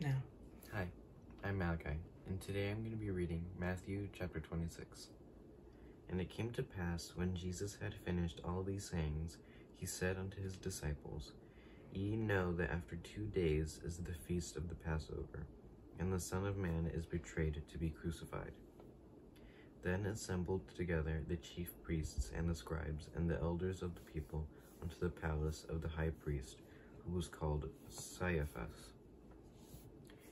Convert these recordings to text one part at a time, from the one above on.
now. Hi, I'm Malachi, and today I'm going to be reading Matthew chapter 26. And it came to pass, when Jesus had finished all these sayings, he said unto his disciples, Ye know that after 2 days is the feast of the Passover, and the Son of Man is betrayed to be crucified. Then assembled together the chief priests and the scribes and the elders of the people unto the palace of the high priest, who was called Caiaphas,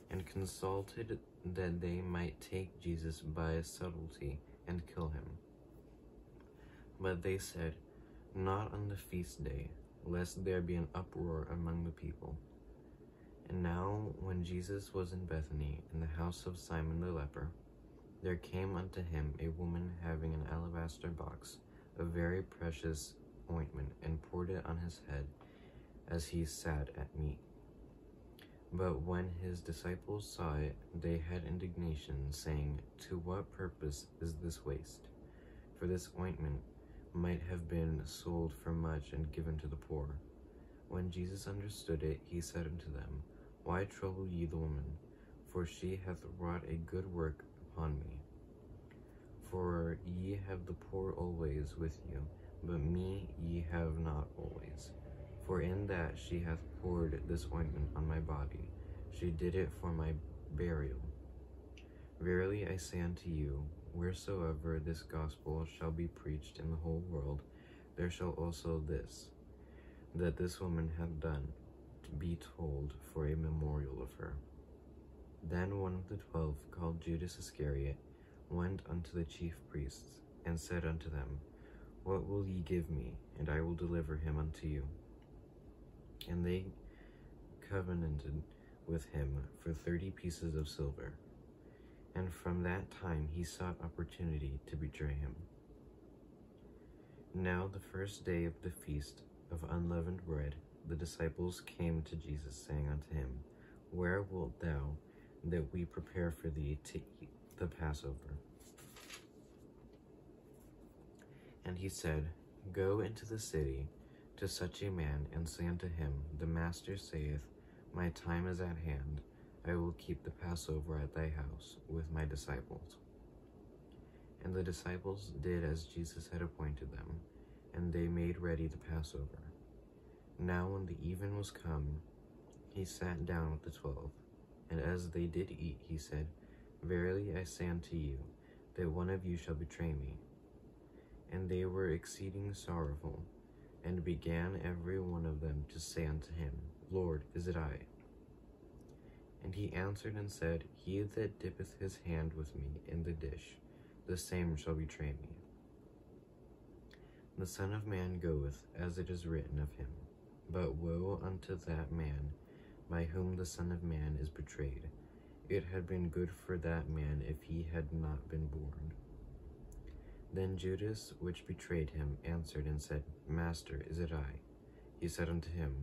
and consulted that they might take Jesus by subtlety and kill him. But they said, Not on the feast day, lest there be an uproar among the people. And now when Jesus was in Bethany, in the house of Simon the leper, there came unto him a woman having an alabaster box of very precious ointment, and poured it on his head as he sat at meat. But when his disciples saw it, they had indignation, saying, To what purpose is this waste? For this ointment might have been sold for much and given to the poor. When Jesus understood it, he said unto them, Why trouble ye the woman? For she hath wrought a good work upon me. For ye have the poor always with you, but me ye have not always. For in that she hath poured this ointment on my body, she did it for my burial. Verily I say unto you, wheresoever this gospel shall be preached in the whole world, there shall also that this woman hath done, to be told for a memorial of her. Then one of the 12, called Judas Iscariot, went unto the chief priests, and said unto them, What will ye give me, and I will deliver him unto you? And they covenanted with him for 30 pieces of silver. And from that time he sought opportunity to betray him. Now the first day of the feast of unleavened bread, the disciples came to Jesus, saying unto him, Where wilt thou that we prepare for thee to eat the Passover? And he said, Go into the city to such a man, and say unto him, The Master saith, My time is at hand, I will keep the Passover at thy house with my disciples. And the disciples did as Jesus had appointed them, and they made ready the Passover. Now when the even was come, he sat down with the 12, and as they did eat, he said, Verily I say unto you, that one of you shall betray me. And they were exceeding sorrowful, and began every one of them to say unto him, Lord, is it I? And he answered and said, He that dippeth his hand with me in the dish, the same shall betray me. The Son of Man goeth, as it is written of him. But woe unto that man by whom the Son of Man is betrayed. It had been good for that man if he had not been born. Then Judas, which betrayed him, answered and said, Master, is it I? He said unto him,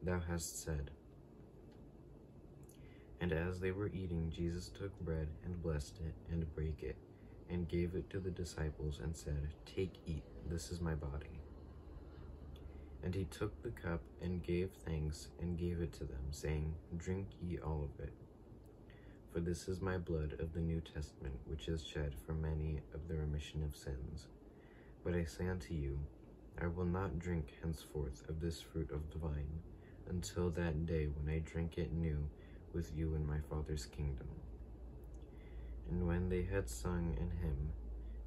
Thou hast said. And as they were eating, Jesus took bread, and blessed it, and brake it, and gave it to the disciples, and said, Take, eat, this is my body. And he took the cup, and gave thanks, and gave it to them, saying, Drink ye all of it. For this is my blood of the New Testament, which is shed for many of the remission of sins. But I say unto you, I will not drink henceforth of this fruit of the vine, until that day when I drink it new with you in my Father's kingdom. And when they had sung an hymn,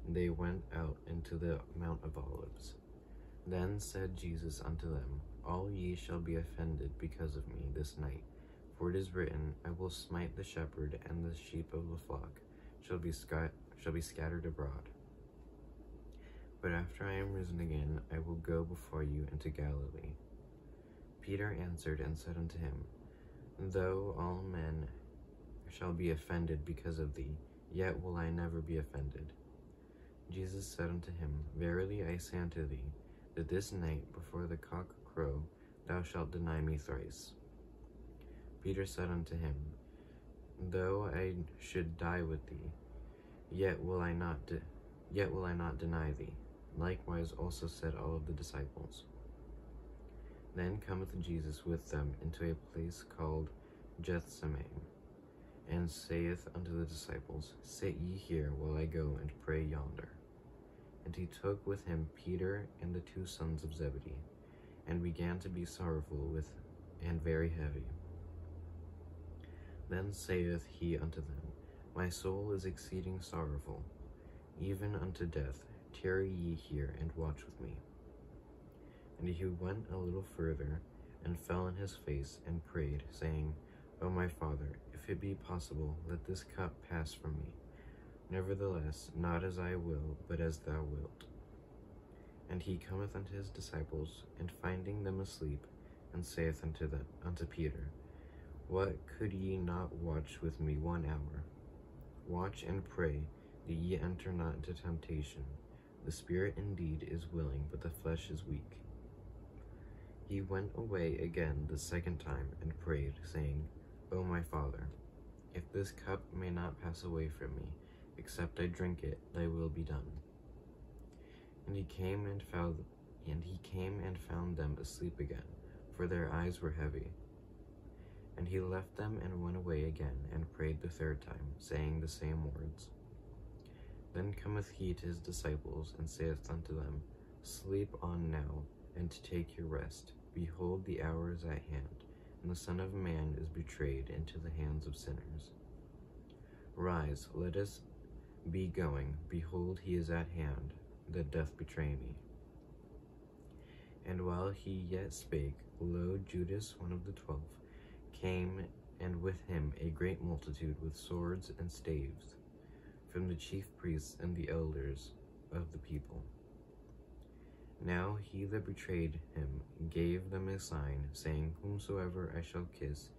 they went out into the Mount of Olives. Then said Jesus unto them, All ye shall be offended because of me this night. For it is written, I will smite the shepherd, and the sheep of the flock shall be scattered abroad. But after I am risen again, I will go before you into Galilee. Peter answered and said unto him, Though all men shall be offended because of thee, yet will I never be offended. Jesus said unto him, Verily I say unto thee, that this night before the cock crow, thou shalt deny me thrice. Peter said unto him, Though I should die with thee, yet will I not deny thee. Likewise also said all of the disciples. Then cometh Jesus with them into a place called Gethsemane, and saith unto the disciples, Sit ye here while I go and pray yonder. And he took with him Peter and the 2 sons of Zebedee, and began to be sorrowful and very heavy. Then saith he unto them, My soul is exceeding sorrowful, even unto death. Tarry ye here and watch with me. And he went a little further, and fell on his face, and prayed, saying, O my Father, if it be possible, let this cup pass from me. Nevertheless, not as I will, but as thou wilt. And he cometh unto his disciples, and finding them asleep, and saith unto Peter, What, could ye not watch with me 1 hour? Watch and pray, that ye enter not into temptation. The spirit indeed is willing, but the flesh is weak. He went away again the 2nd time, and prayed, saying, O my Father, if this cup may not pass away from me, except I drink it, thy will be done. And he came and found them asleep again, for their eyes were heavy. And he left them and went away again, and prayed the 3rd time, saying the same words. Then cometh he to his disciples, and saith unto them, Sleep on now, and take your rest. Behold, the hour is at hand, and the Son of Man is betrayed into the hands of sinners. Rise, let us be going. Behold, he is at hand, that doth betray me. And while he yet spake, lo, Judas, one of the 12, came, and with him a great multitude with swords and staves, from the chief priests and the elders of the people. Now he that betrayed him gave them a sign, saying, Whomsoever I shall kiss,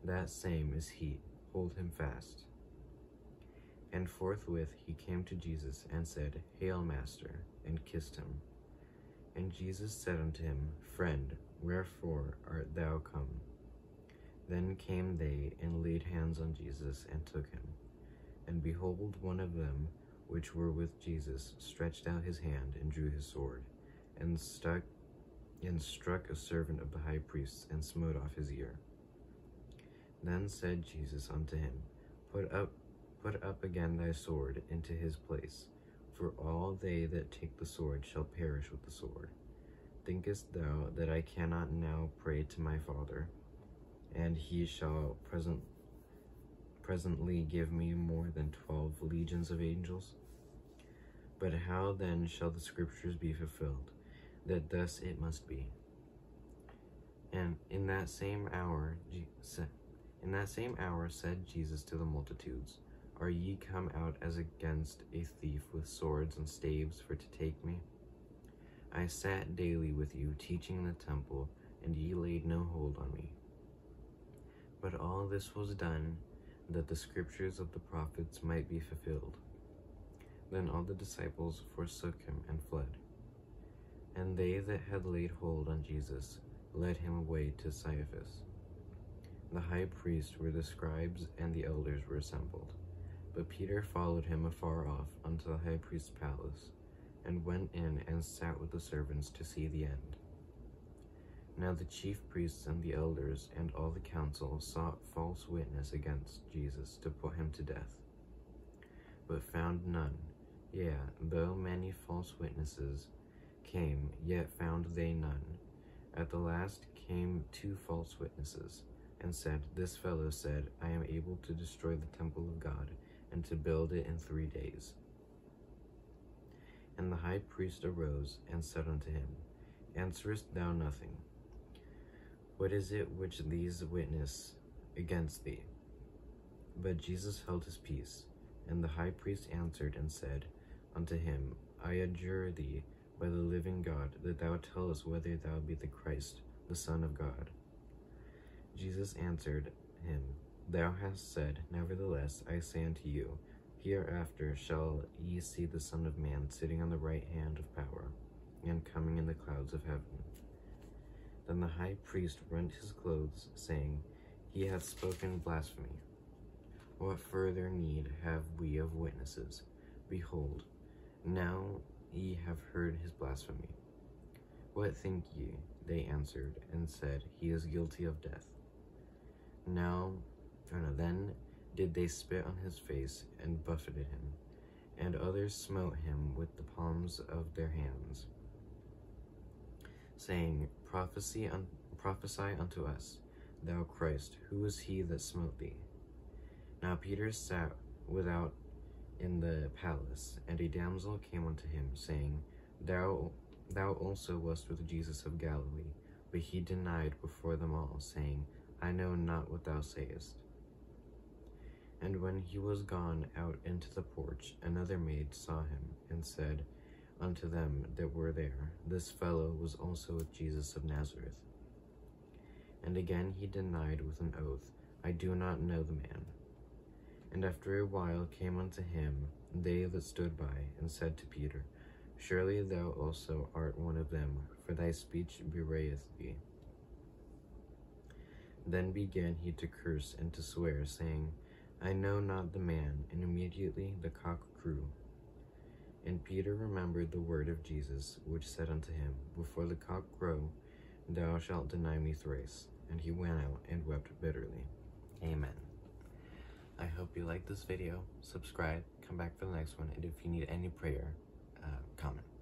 that same is he. Hold him fast. And forthwith he came to Jesus, and said, Hail, Master, and kissed him. And Jesus said unto him, Friend, wherefore art thou come? Then came they, and laid hands on Jesus, and took him. And behold, one of them which were with Jesus stretched out his hand, and drew his sword, and struck a servant of the high priest, and smote off his ear. Then said Jesus unto him, Put up again thy sword into his place, for all they that take the sword shall perish with the sword. Thinkest thou that I cannot now pray to my Father, and he shall presently give me more than 12 legions of angels? But how then shall the scriptures be fulfilled, that thus it must be? And in that same hour said Jesus to the multitudes, Are ye come out as against a thief with swords and staves for to take me? I sat daily with you, teaching in the temple, and ye laid no hold on me. But all this was done, that the scriptures of the prophets might be fulfilled. Then all the disciples forsook him and fled. And they that had laid hold on Jesus led him away to Caiaphas. The high priest, where the scribes and the elders were assembled. But Peter followed him afar off unto the high priest's palace, and went in and sat with the servants to see the end. Now the chief priests and the elders and all the council sought false witness against Jesus to put him to death, but found none. Yea, though many false witnesses came, yet found they none. At the last came 2 false witnesses, and said, This fellow said, I am able to destroy the temple of God, and to build it in 3 days. And the high priest arose, and said unto him, Answerest thou nothing? What is it which these witness against thee? But Jesus held his peace. And the high priest answered and said unto him, I adjure thee by the living God, that thou tell us whether thou be the Christ, the Son of God. Jesus answered him, Thou hast said. Nevertheless, I say unto you, hereafter shall ye see the Son of Man sitting on the right hand of power, and coming in the clouds of heaven. Then the high priest rent his clothes, saying, He hath spoken blasphemy. What further need have we of witnesses? Behold, now ye have heard his blasphemy. What think ye? They answered and said, He is guilty of death. Then did they spit on his face and buffeted him, and others smote him with the palms of their hands, saying, Prophesy unto us, thou Christ, who is he that smote thee? Now Peter sat without in the palace, and a damsel came unto him, saying, Thou also wast with Jesus of Galilee. But he denied before them all, saying, I know not what thou sayest. And when he was gone out into the porch, another maid saw him, and said unto them that were there, This fellow was also with Jesus of Nazareth. And again he denied with an oath, I do not know the man. And after a while came unto him they that stood by, and said to Peter, Surely thou also art one of them, for thy speech bewrayeth thee. Then began he to curse and to swear, saying, I know not the man. And immediately the cock crew. And Peter remembered the word of Jesus, which said unto him, Before the cock crow, thou shalt deny me thrice. And he went out and wept bitterly. Amen. I hope you liked this video. Subscribe, come back for the next one, and if you need any prayer, comment.